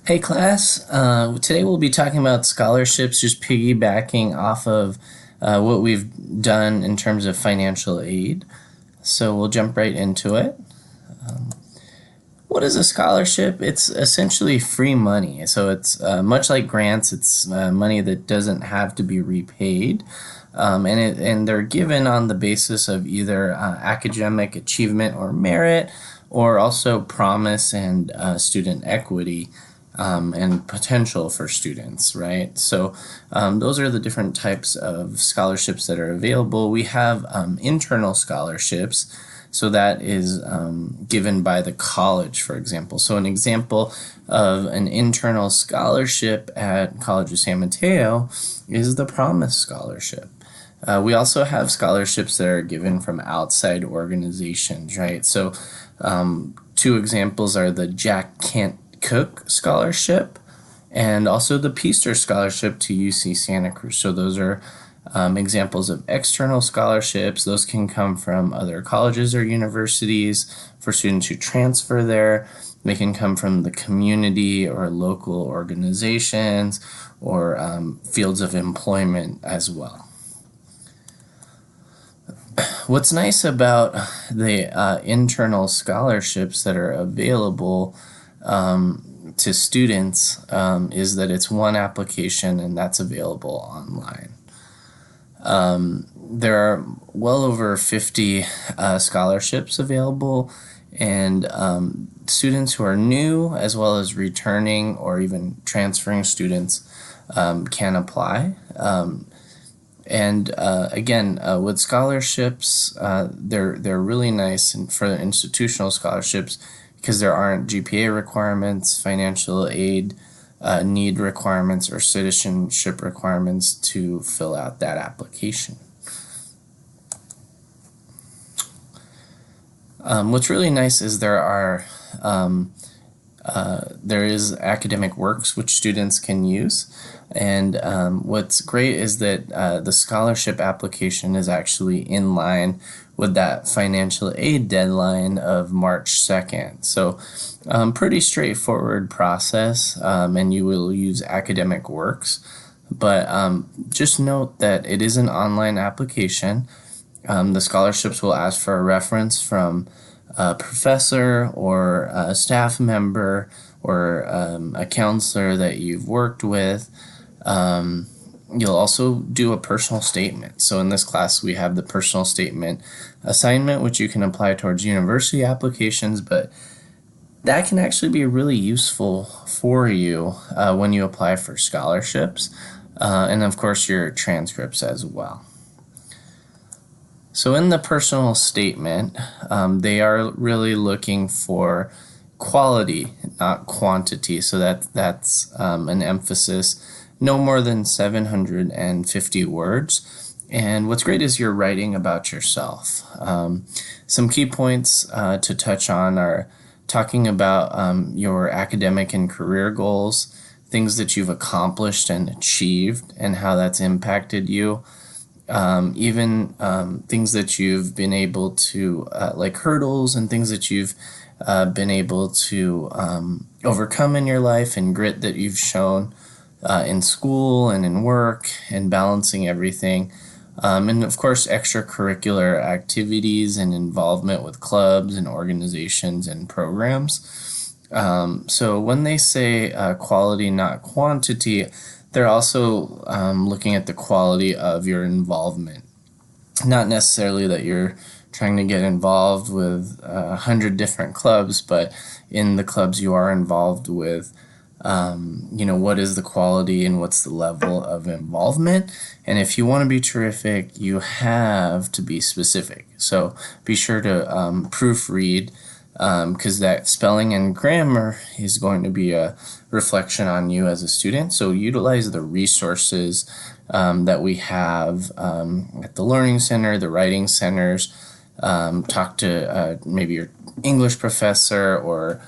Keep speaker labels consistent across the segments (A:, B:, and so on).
A: Hey class, today we'll be talking about scholarships, just piggybacking off of what we've done in terms of financial aid. So we'll jump right into it. What is a scholarship? It's essentially free money. So it's much like grants, it's money that doesn't have to be repaid. And they're given on the basis of either academic achievement or merit, or also promise and student equity and potential for students, right? So those are the different types of scholarships that are available. We have internal scholarships. So that is given by the college, for example. So an example of an internal scholarship at College of San Mateo is the Promise Scholarship. We also have scholarships that are given from outside organizations, right? So two examples are the Jack Kent Cook Scholarship and also the Peaster Scholarship to UC Santa Cruz. So those are examples of external scholarships. Those can come from other colleges or universities for students who transfer there. They can come from the community or local organizations or fields of employment as well. What's nice about the internal scholarships that are available to students is that it's one application and that's available online. There are well over 50 scholarships available, and students who are new as well as returning or even transferring students can apply. Again, with scholarships, they're really nice and for institutional scholarships because there aren't GPA requirements, financial aid need requirements, or citizenship requirements to fill out that application. What's really nice is there is academic works which students can use, and what's great is that the scholarship application is actually in line with that financial aid deadline of March 2nd. So pretty straightforward process, and you will use academic works, but just note that it is an online application. The scholarships will ask for a reference from a professor or a staff member or a counselor that you've worked with. You'll also do a personal statement. So in this class, we have the personal statement assignment, which you can apply towards university applications, but that can actually be really useful for you when you apply for scholarships, and of course your transcripts as well. So in the personal statement, they are really looking for quality, not quantity. So that's an emphasis. No more than 750 words. And what's great is you're writing about yourself. Some key points to touch on are talking about your academic and career goals, things that you've accomplished and achieved, and how that's impacted you. Even things that you've been able to, like hurdles and things that you've been able to overcome in your life, and grit that you've shown in school and in work, and balancing everything. And of course, extracurricular activities and involvement with clubs and organizations and programs. So when they say quality, not quantity, they're also looking at the quality of your involvement. Not necessarily that you're trying to get involved with 100 different clubs, but in the clubs you are involved with, what is the quality and what's the level of involvement. And if you want to be terrific, you have to be specific. So be sure to proofread, because that spelling and grammar is going to be a reflection on you as a student. So utilize the resources that we have at the Learning Center, the Writing Centers. Talk to maybe your English professor or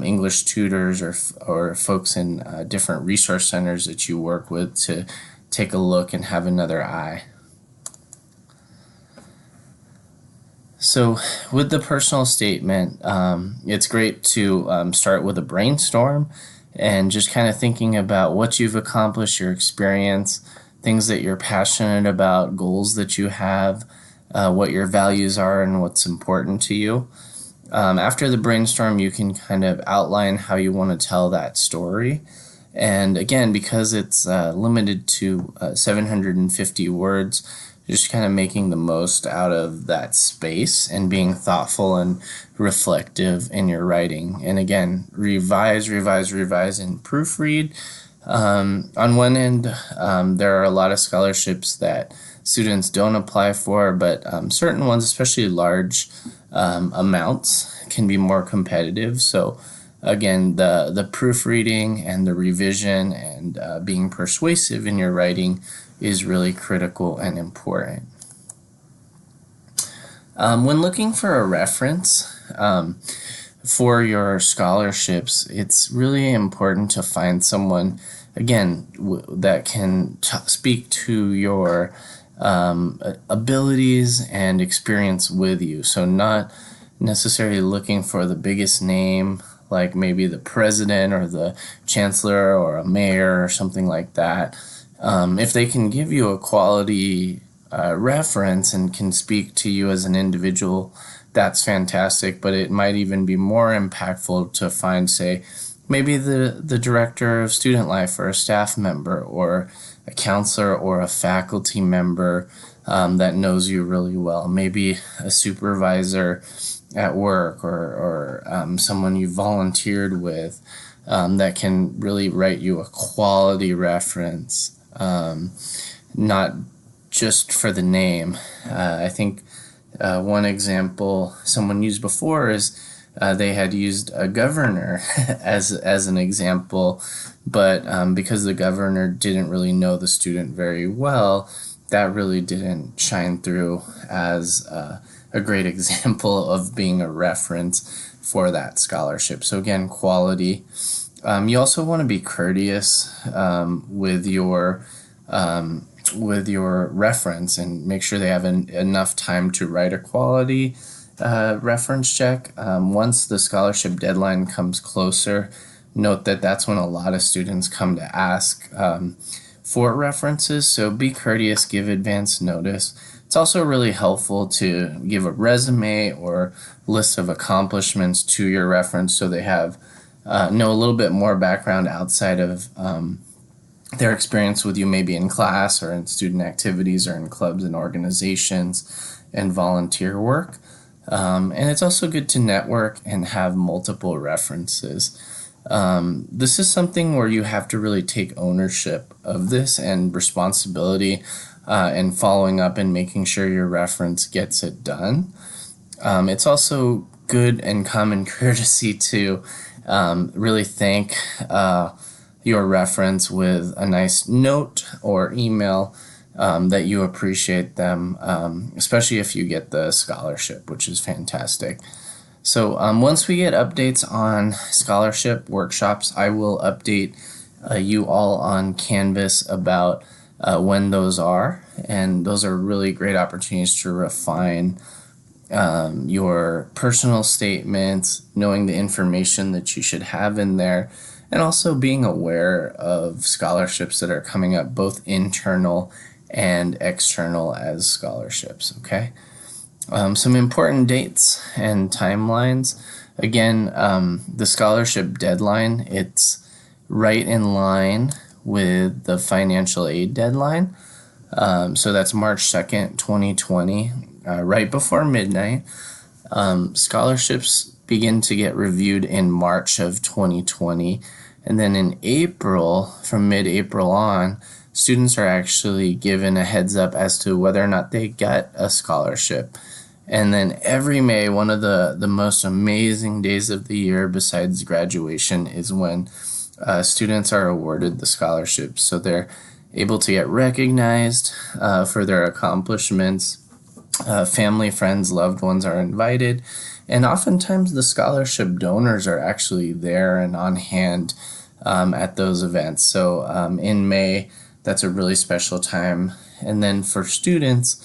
A: English tutors or folks in different resource centers that you work with to take a look and have another eye. So with the personal statement, it's great to start with a brainstorm and just kind of thinking about what you've accomplished, your experience, things that you're passionate about, goals that you have, what your values are, and what's important to you. After the brainstorm, you can kind of outline how you want to tell that story. And again, because it's limited to 750 words, just kind of making the most out of that space and being thoughtful and reflective in your writing. And again, revise, and proofread. On one end, there are a lot of scholarships that students don't apply for, but certain ones, especially large amounts, can be more competitive. So again, the proofreading and the revision and being persuasive in your writing is really critical and important. When looking for a reference for your scholarships, it's really important to find someone, again, that can speak to your abilities and experience with you. So not necessarily looking for the biggest name, like maybe the president or the chancellor or a mayor or something like that. If they can give you a quality reference and can speak to you as an individual, that's fantastic. But it might even be more impactful to find, say, maybe the director of student life or a staff member or a counselor or a faculty member that knows you really well. Maybe a supervisor at work or someone you volunteered with that can really write you a quality reference. Not just for the name. I think one example someone used before is they had used a governor as an example, but because the governor didn't really know the student very well, that really didn't shine through as a great example of being a reference for that scholarship. So again, quality. You also want to be courteous with your reference and make sure they have enough time to write a quality reference check. Once the scholarship deadline comes closer, note that that's when a lot of students come to ask for references. So be courteous, give advance notice. It's also really helpful to give a resume or list of accomplishments to your reference so they have know a little bit more background outside of their experience with you, maybe in class or in student activities or in clubs and organizations and volunteer work. And it's also good to network and have multiple references. This is something where you have to really take ownership of this and responsibility and following up and making sure your reference gets it done. It's also good and common courtesy to really thank your reference with a nice note or email that you appreciate them, especially if you get the scholarship, which is fantastic. So once we get updates on scholarship workshops, I will update you all on Canvas about when those are, and those are really great opportunities to refine your personal statements, knowing the information that you should have in there, and also being aware of scholarships that are coming up, both internal and external as scholarships, okay? Some important dates and timelines. Again, the scholarship deadline, it's right in line with the financial aid deadline. So that's March 2nd, 2020, right before midnight. Scholarships begin to get reviewed in March of 2020. And then in April, from mid-April on, students are actually given a heads up as to whether or not they get a scholarship. And then every May, one of the most amazing days of the year besides graduation is when students are awarded the scholarships. So they're able to get recognized for their accomplishments. Family, friends, loved ones are invited. And oftentimes the scholarship donors are actually there and on hand at those events. So in May, that's a really special time. And then for students,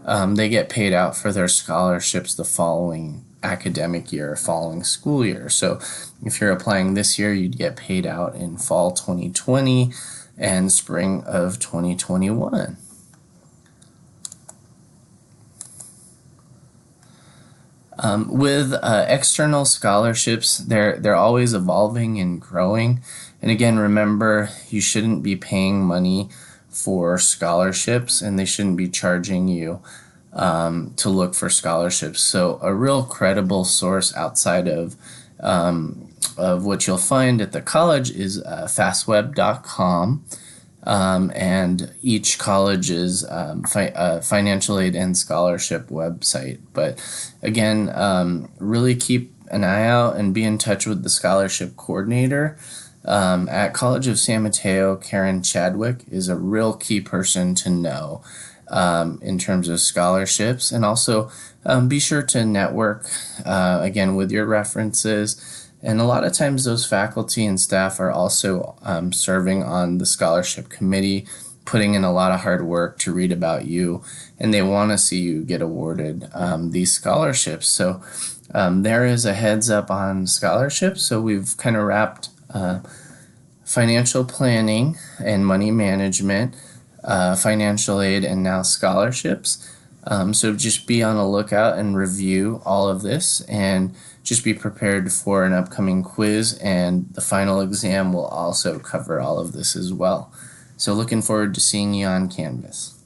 A: they get paid out for their scholarships the following academic year, following school year. So if you're applying this year, you'd get paid out in fall 2020 and spring of 2021. With external scholarships, they're always evolving and growing. And again, remember, you shouldn't be paying money for scholarships, and they shouldn't be charging you to look for scholarships. So a real credible source outside of what you'll find at the college is fastweb.com. And each college's financial aid and scholarship website. But again, really keep an eye out and be in touch with the scholarship coordinator. At College of San Mateo, Karen Chadwick is a real key person to know in terms of scholarships. And also be sure to network, again, with your references. And a lot of times those faculty and staff are also serving on the scholarship committee, putting in a lot of hard work to read about you, and they want to see you get awarded these scholarships. So there is a heads up on scholarships. So we've kind of wrapped financial planning and money management, financial aid, and now scholarships. So just be on the lookout and review all of this, and just be prepared for an upcoming quiz, and the final exam will also cover all of this as well. So looking forward to seeing you on Canvas.